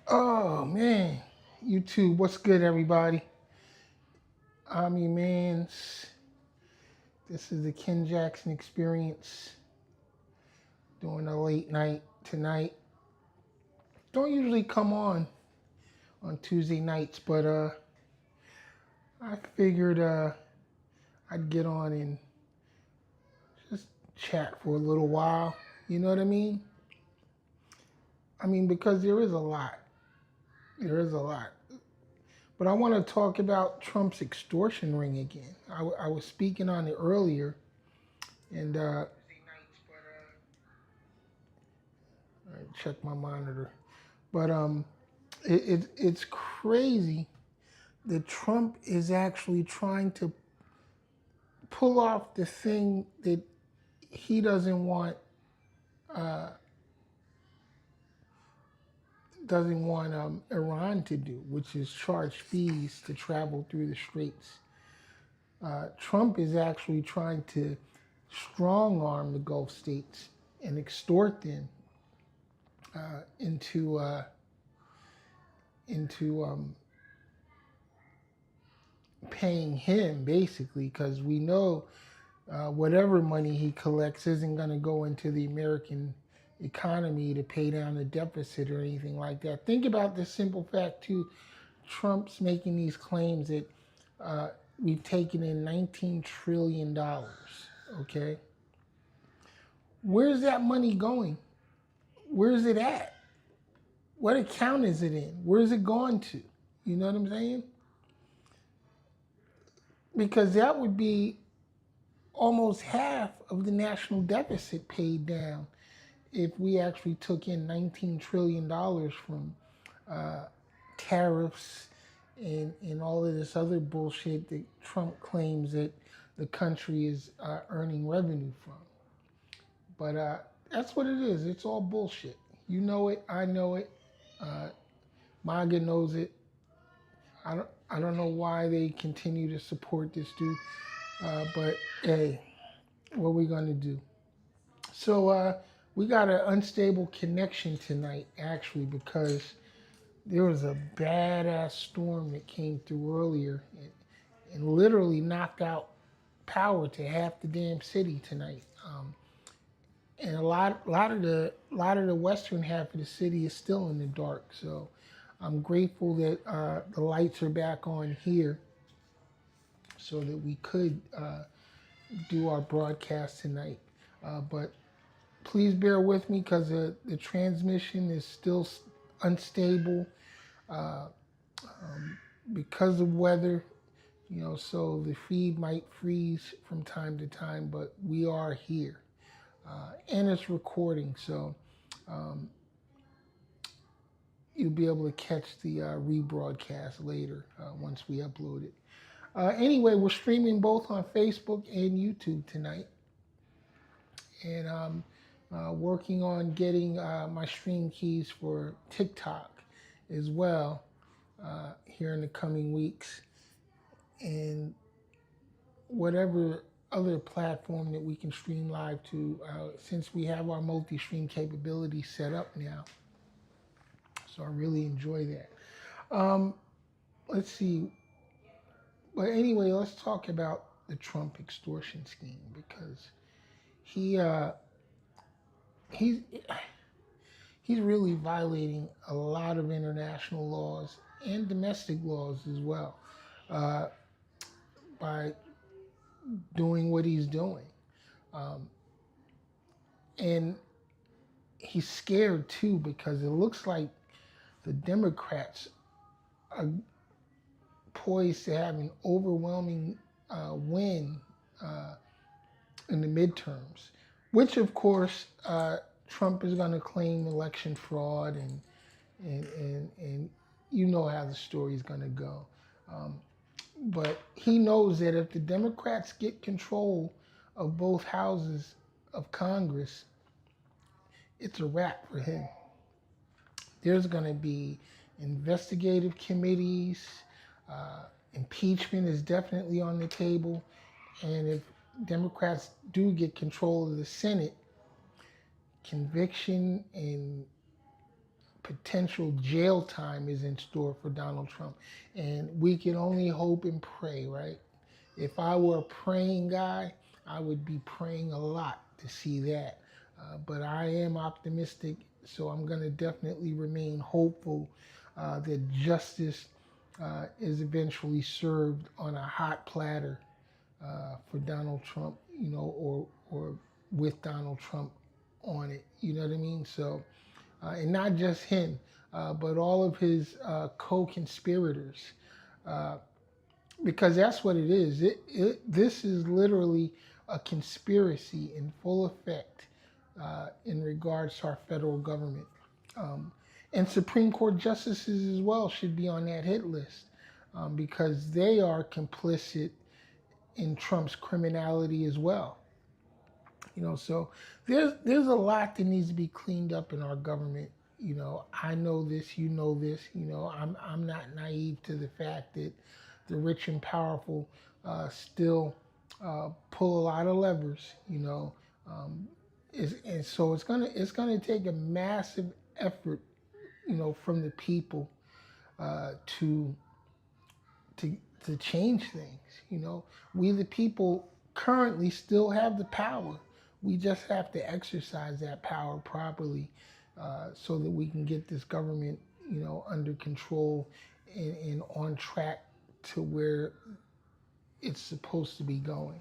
Oh man, YouTube, what's good, everybody? I'm your man's. This is the Ken Jackson Experience. Doing a late night tonight. Don't usually come on Tuesday nights, but I figured I'd get on and just chat for a little while. You know what I mean? I mean because there is a lot. There is a lot. But I want to talk about Trump's extortion ring again. I was speaking on it earlier, and check my monitor. But it's crazy that Trump is actually trying to pull off the thing that he uh, doesn't want Iran to do, which is charge fees to travel through the straits. Trump is actually trying to strong arm the Gulf states and extort them into paying him basically, because we know whatever money he collects isn't going to go into the American economy to pay down the deficit or anything like that. Think about this simple fact too. Trump's making these claims that uh, we've taken in $19 trillion. Okay, where's that money going? Where's it at? What account is it in? Where's it going to? You know what I'm saying? Because that would be almost half of the national deficit paid down if we actually took in $19 trillion from uh, tariffs and all of this other bullshit that Trump claims that the country is earning revenue from. But that's what it is. It's all bullshit. You know it. I know it. Uh, MAGA knows it. I don't know why they continue to support this dude. But hey, what are we gonna do? So we got an unstable connection tonight, actually, because there was a badass storm that came through earlier and literally knocked out power to half the damn city tonight. And a lot of the western half of the city is still in the dark. So I'm grateful that the lights are back on here, so that we could do our broadcast tonight. But please bear with me because the transmission is still unstable uh, because of weather. So the feed might freeze from time to time, but we are here. And it's recording, so um, you'll be able to catch the rebroadcast later once we upload it. Anyway, we're streaming both on Facebook and YouTube tonight, and working on getting my stream keys for TikTok as well here in the coming weeks, and whatever other platform that we can stream live to, since we have our multi-stream capability set up now. So I really enjoy that. Um, let's see. But anyway, let's talk about the Trump extortion scheme, because he he's he's really violating a lot of international laws and domestic laws as well uh, by doing what he's doing. Um, and he's scared too, because it looks like the Democrats are poised to have an overwhelming win uh, in the midterms, which of course Trump is going to claim election fraud, and you know how the story is going to go. Um, but he knows that if the Democrats get control of both houses of Congress, it's a wrap for him. There's going to be investigative committees. Uh, Impeachment is definitely on the table. And if Democrats do get control of the Senate, conviction and potential jail time is in store for Donald Trump. And we can only hope and pray, right? If I were a praying guy, I would be praying a lot to see that. But I am optimistic, so I'm going to definitely remain hopeful that justice is eventually served on a hot platter for Donald Trump, or with Donald Trump on it. You know what I mean? So, and not just him, but all of his co-conspirators, uh, because that's what it is. This is literally a conspiracy in full effect in regards to our federal government. Um, and Supreme Court justices as well should be on that hit list because they are complicit in Trump's criminality as well. So there's a lot that needs to be cleaned up in our government. I know this, this. I'm not naive to the fact that the rich and powerful still pull a lot of levers. And so it's gonna take a massive effort, from the people to to to change things. We the people currently still have the power. We just have to exercise that power properly, so that we can get this government, under control and on track to where it's supposed to be going.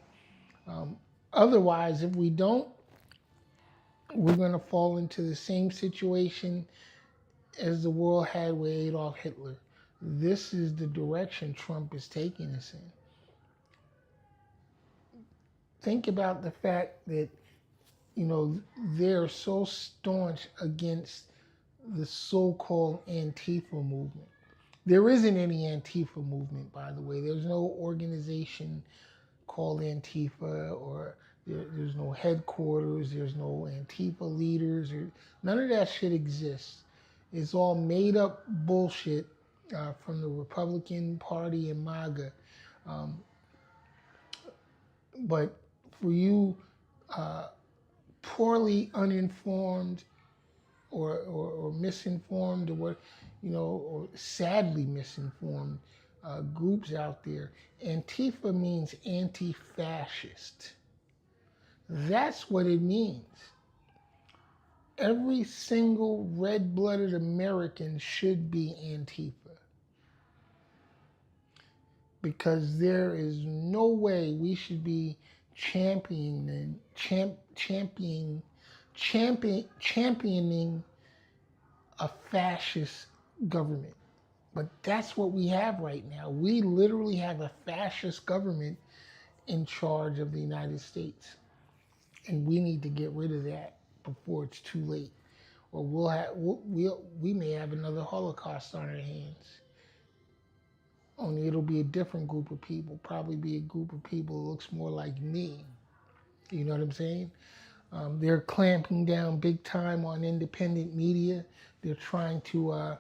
Um, Otherwise, if we don't, we're going to fall into the same situation as the world had with Adolf Hitler. This is the direction Trump is taking us in. Think about the fact that, they're so staunch against the so-called Antifa movement. There isn't any Antifa movement, by the way. There's no organization called Antifa, or there's no headquarters, there's no Antifa leaders, or none of that shit exists. It's all made up bullshit from the Republican Party and MAGA. Um, but for you poorly uninformed or misinformed, or what, or sadly misinformed groups out there, Antifa means anti-fascist. That's what it means. Every single red-blooded American should be Antifa, because there is no way we should be championing a fascist government. But that's what we have right now. We literally have a fascist government in charge of the United States. And we need to get rid of that before it's too late. Or we may have another Holocaust on our hands. Only it'll be a different group of people. Probably be a group of people that looks more like me. You know what I'm saying? They're clamping down big time on independent media. They're trying to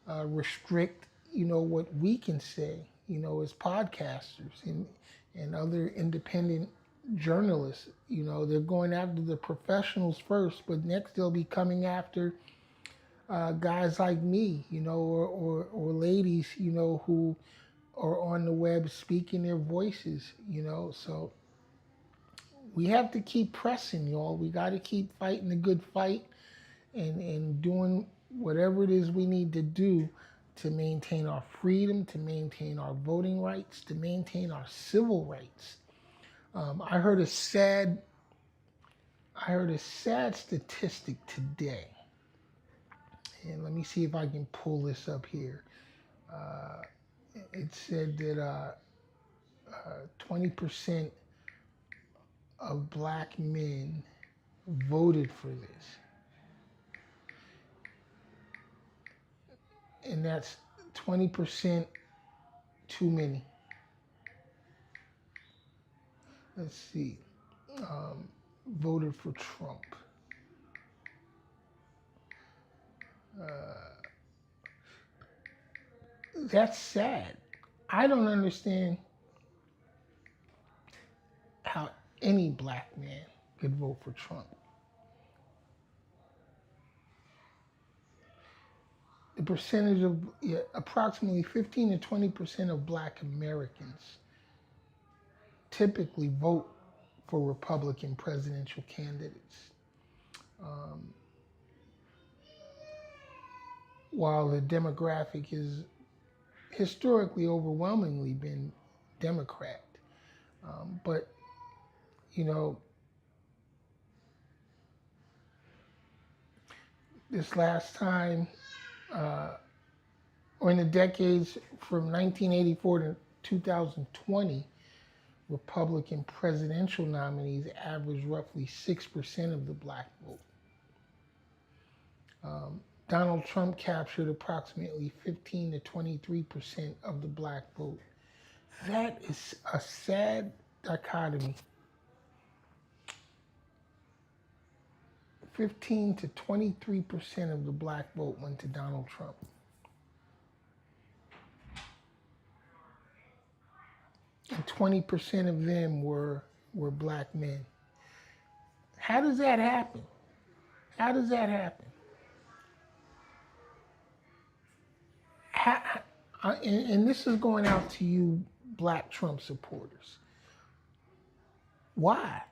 restrict, what we can say, as podcasters and other independent journalists. They're going after the professionals first, but next they'll be coming after guys like me, or ladies, who are on the web speaking their voices, So we have to keep pressing, y'all. We got to keep fighting the good fight and doing whatever it is we need to do to maintain our freedom, to maintain our voting rights, to maintain our civil rights. I heard a sad statistic today, and let me see if I can pull this up here. It said that 20% of black men voted for this, and that's 20% too many. Let's see. Voted for Trump. That's sad. I don't understand how any black man could vote for Trump. percentage of approximately 15 to 20% of Black Americans typically vote for Republican presidential candidates. Um, while the demographic has historically overwhelmingly been Democrat. But, you know, this last time, or in the decades from 1984 to 2020, Republican presidential nominees averaged roughly 6% of the Black vote. Donald Trump captured approximately 15 to 23% of the Black vote. That is a sad dichotomy. 15 to 23% of the Black vote went to Donald Trump. And 20% of them were Black men. How does that happen? How does that happen? And this is going out to you Black Trump supporters. Why?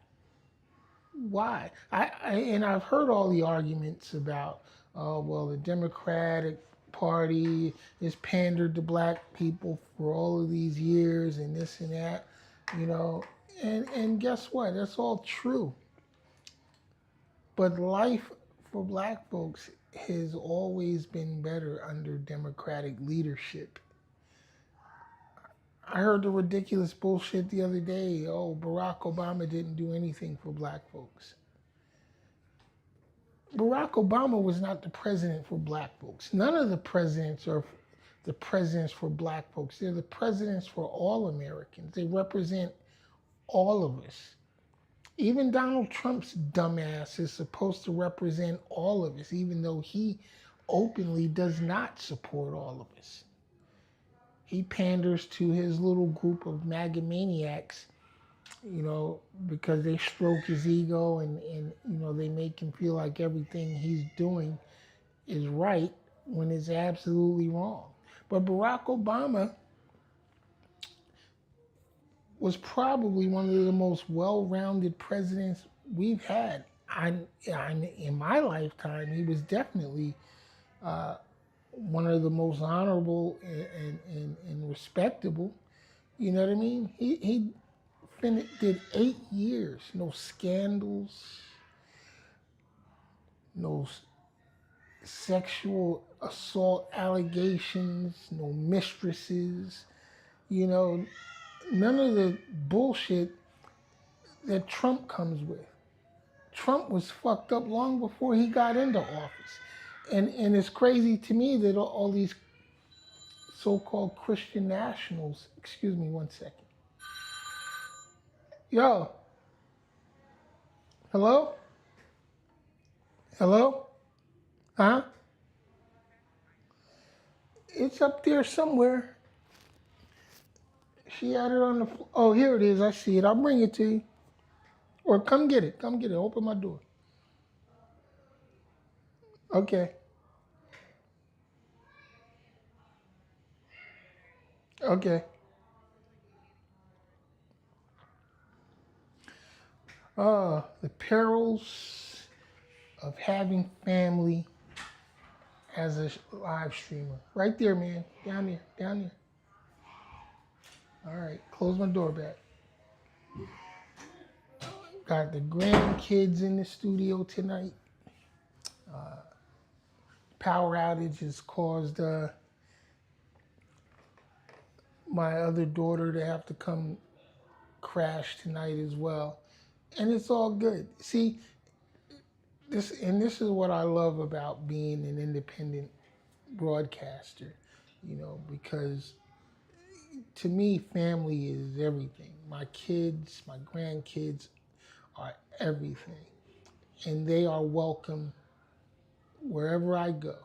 Why? And I've heard all the arguments about, well, the Democratic Party has pandered to Black people for all of these years and this and that, you know. And guess what? That's all true. But life for Black folks has always been better under Democratic leadership. I heard the ridiculous bullshit the other day. Oh, Barack Obama didn't do anything for Black folks. Barack Obama was not the president for Black folks. None of the presidents are the presidents for Black folks. They're the presidents for all Americans. They represent all of us. Even Donald Trump's dumbass is supposed to represent all of us, even though he openly does not support all of us. He panders to his little group of MAGA maniacs, you know, because they stroke his ego and you know, they make him feel like everything he's doing is right when it's absolutely wrong. But Barack Obama was probably one of the most well-rounded presidents we've had. In my lifetime, he was definitely one of the most honorable and respectable. You know what I mean? He did 8 years, no scandals, no sexual assault allegations, no mistresses, you know, none of the bullshit that Trump comes with. Trump was fucked up long before he got into office. And it's crazy to me that all these so-called Christian nationals, excuse me one second. Yo. Hello? Hello? Huh? It's up there somewhere. She had it on the floor. Oh, here it is. I see it. I'll bring it to you. Or come get it. Come get it. Open my door. Okay. Okay. The perils of having family as a live streamer. Right there, man. Down there. Down there. All right. Close my door back. Got the grandkids in the studio tonight. Power outage has caused my other daughter to have to come crash tonight as well. And it's all good. See, this is what I love about being an independent broadcaster, you know, because to me, family is everything. My kids, my grandkids are everything. And they are welcome wherever I go.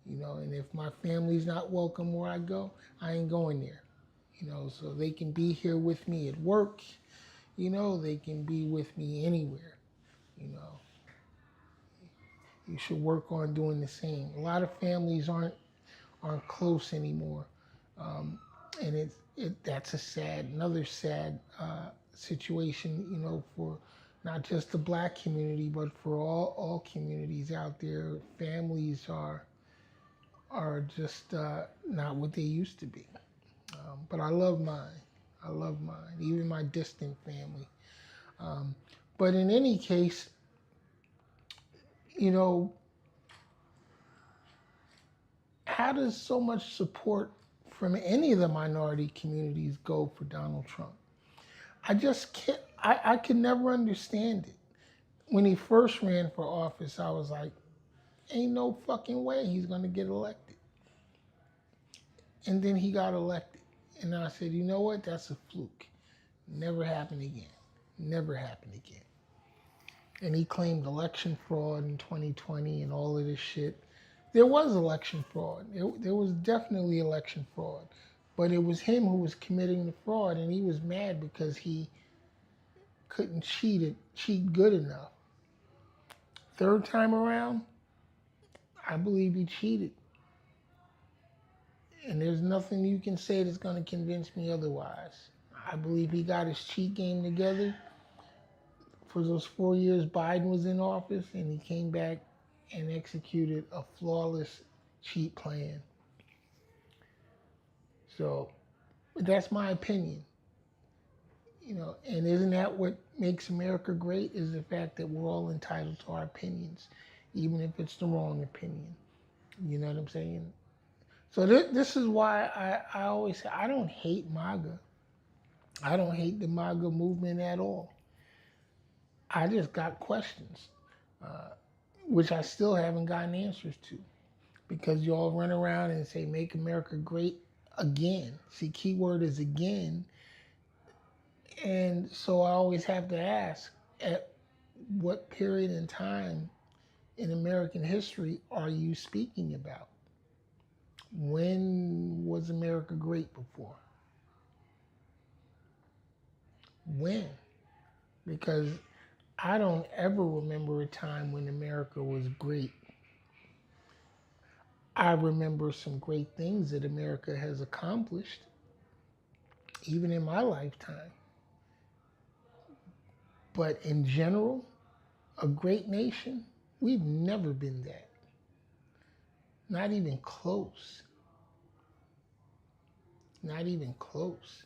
You know, and if my family's not welcome where I go, I ain't going there. You know, so they can be here with me at work. You know, they can be with me anywhere. You know, You should work on doing the same. A lot of families aren't close anymore, and that's another sad situation. For not just the black community, but for all communities out there. Families are just not what they used to be. But I love mine. I love mine, even my distant family. Um, but in any case, you know, how does so much support from any of the minority communities go for Donald Trump? I just can't, I can never understand it. When he first ran for office, I was like, ain't no fucking way he's going to get elected. And then he got elected. And I said, you know what? That's a fluke. Never happened again. Never happened again. And he claimed election fraud in 2020 and all of this shit. There was election fraud. There was definitely election fraud. But it was him who was committing the fraud, and he was mad because he couldn't cheat good enough. Third time around, I believe he cheated. And there's nothing you can say that's going to convince me otherwise. I believe he got his cheat game together for those 4 years Biden was in office, and he came back and executed a flawless cheat plan. So, but that's my opinion. And isn't that what makes America great, is the fact that we're all entitled to our opinions, even if it's the wrong opinion. You know what I'm saying? So this is why I always say I don't hate MAGA. I don't hate the MAGA movement at all. I just got questions, which I still haven't gotten answers to, because y'all run around and say, make America great again. See, keyword is again. And so I always have to ask, at what period in time in American history are you speaking about? When was America great before? When? Because I don't ever remember a time when America was great. I remember some great things that America has accomplished, even in my lifetime. But in general, a great nation, we've never been that. Not even close. Not even close.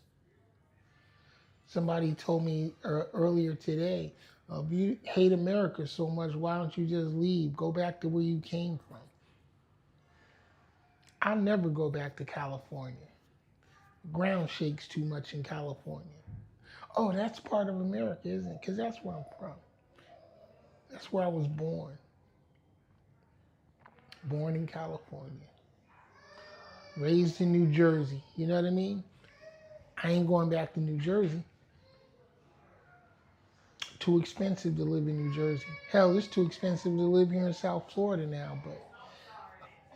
Somebody told me earlier today, if you hate America so much, why don't you just leave? Go back to where you came from. I'll never go back to California. Ground shakes too much in California. Oh, that's part of America, isn't it? Because that's where I'm from. That's where I was born. Born in California. Raised in New Jersey. You know what I mean? I ain't going back to New Jersey. Too expensive to live in New Jersey. Hell, it's too expensive to live here in South Florida now, but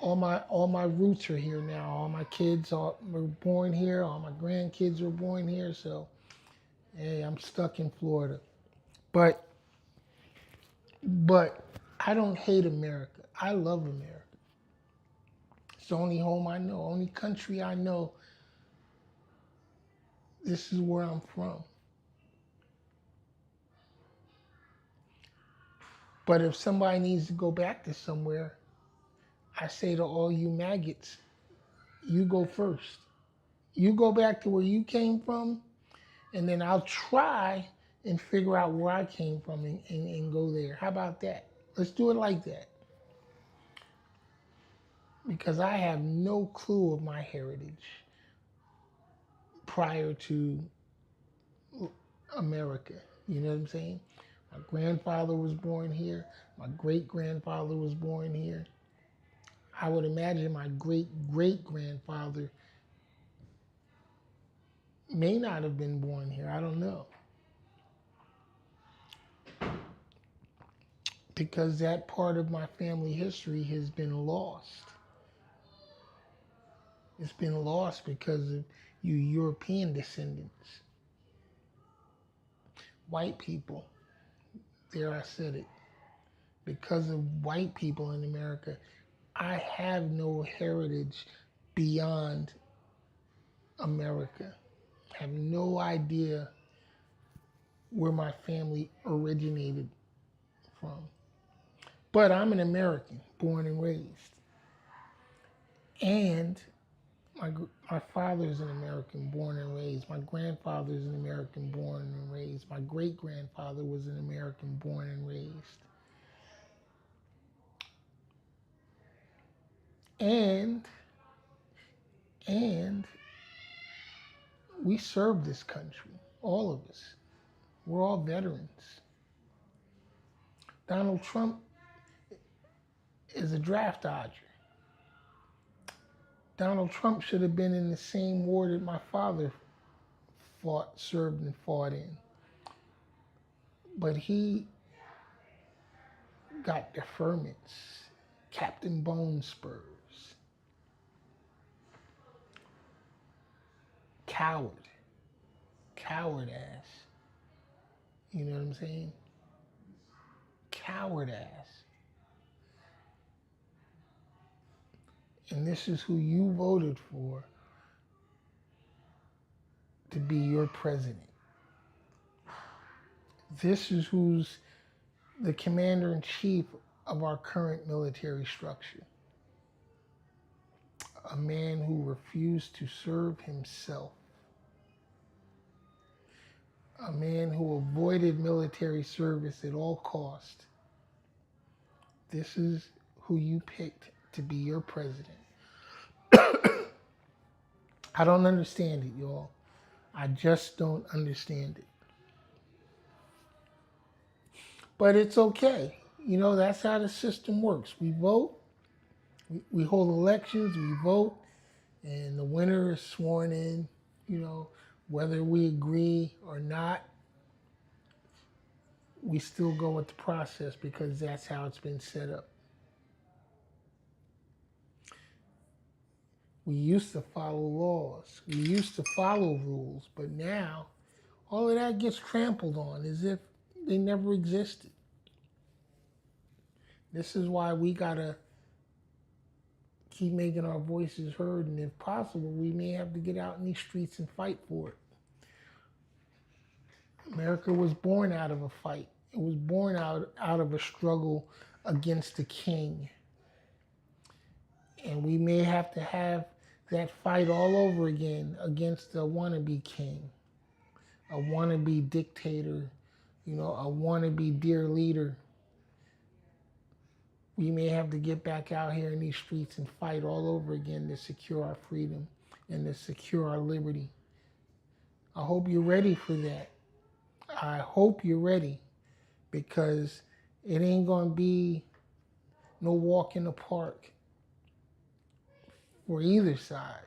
all my roots are here now. All my kids were born here. All my grandkids were born here. So, hey, I'm stuck in Florida. But I don't hate America. I love America. It's the only home I know, only country I know. This is where I'm from. But if somebody needs to go back to somewhere, I say to all you maggots, you go first. You go back to where you came from, and then I'll try and figure out where I came from and go there. How about that? Let's do it like that. Because I have no clue of my heritage prior to America. You know what I'm saying? My grandfather was born here. My great-grandfather was born here. I would imagine my great-great-grandfather may not have been born here. I don't know. Because that part of my family history has been lost. It's been lost because of you European descendants. White people. There, I said it. because of white people in America, I have no heritage beyond America. I have no idea where my family originated from. But I'm an American, born and raised. And my father is an American, born and raised. My grandfather is an American, born and raised. My great grandfather was an American, born and raised. And and we served this country, all of us. We're all veterans. Donald Trump is a draft dodger. Donald Trump should have been in the same war that my father served and fought in. But he got deferments, Captain Bone Spurs. Coward ass. You know what I'm saying? Coward ass. And this is who you voted for to be your president. This is who's the commander in chief of our current military structure. A man who refused to serve himself. A man who avoided military service at all cost. This is who you picked to be your president. I don't understand it, y'all. I just don't understand it. But it's okay. You know, that's how the system works. We vote, we hold elections, we vote, and the winner is sworn in, you know, whether we agree or not, we still go with the process because that's how it's been set up. We used to follow laws. We used to follow rules, but now all of that gets trampled on as if they never existed. This is why we gotta keep making our voices heard, and if possible, we may have to get out in these streets and fight for it. America was born out of a fight. It was born out of a struggle against the king. And we may have to have that fight all over again against a wannabe king, a wannabe dictator, you know, a wannabe dear leader. We may have to get back out here in these streets and fight all over again to secure our freedom and to secure our liberty. I hope you're ready for that. I hope you're ready, because it ain't gonna be no walk in the park for either side.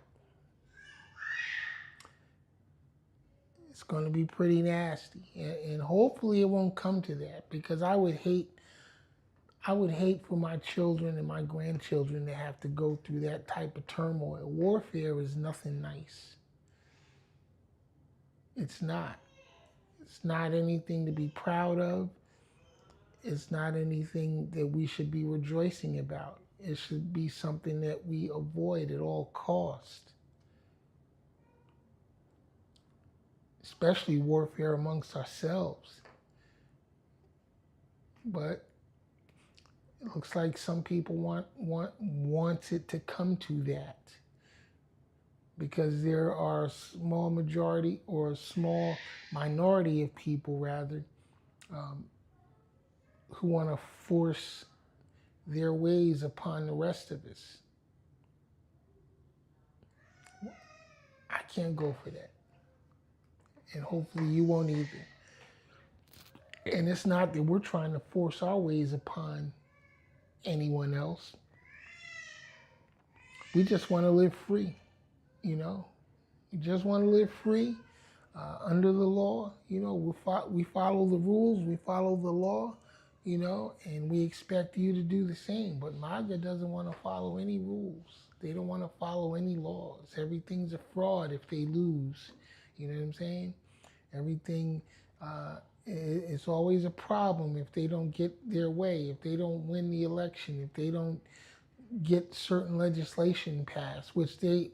It's gonna be pretty nasty, and hopefully it won't come to that, because I would hate for my children and my grandchildren to have to go through that type of turmoil. Warfare is nothing nice. It's not. It's not anything to be proud of. It's not anything that we should be rejoicing about. It should be something that we avoid at all costs. Especially warfare amongst ourselves. But it looks like some people want it to come to that, because there are a small majority, or a small minority of people rather, who want to force their ways upon the rest of us. I can't go for that. And hopefully you won't either. And it's not that we're trying to force our ways upon anyone else. We just want to live free, you know. We just want to live free under the law. You know, we follow the rules, we follow the law, you know, and we expect you to do the same. But MAGA doesn't want to follow any rules. They don't want to follow any laws. Everything's a fraud if they lose. You know what I'm saying? Everything It's always a problem if they don't get their way, if they don't win the election, if they don't get certain legislation passed, which they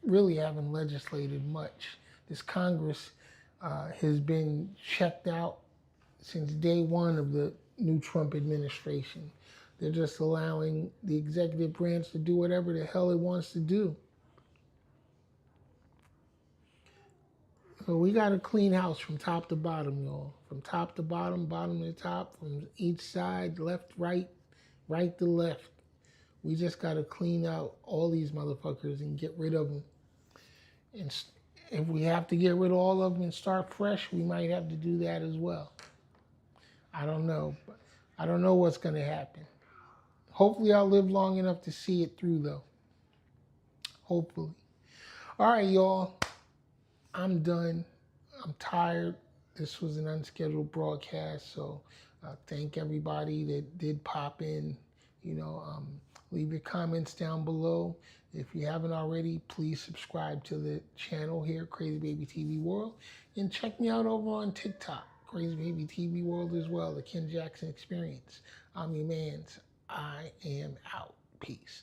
really haven't legislated much. This Congress has been checked out since day one of the new Trump administration. They're just allowing the executive branch to do whatever the hell it wants to do. So we got a clean house from top to bottom, y'all. From top to bottom, bottom to top, from each side, left, right, right to left. We just got to clean out all these motherfuckers and get rid of them. And if we have to get rid of all of them and start fresh, we might have to do that as well. I don't know. I don't know what's going to happen. Hopefully I'll live long enough to see it through, though. Hopefully. All right, y'all. I'm done. I'm tired. This was an unscheduled broadcast, so thank everybody that did pop in. Leave your comments down below. If you haven't already, please subscribe to the channel here, Crazy Baby TV World, and check me out over on TikTok, Crazy Baby TV World as well, the Ken Jackson Experience. I'm your man's. I am out. Peace.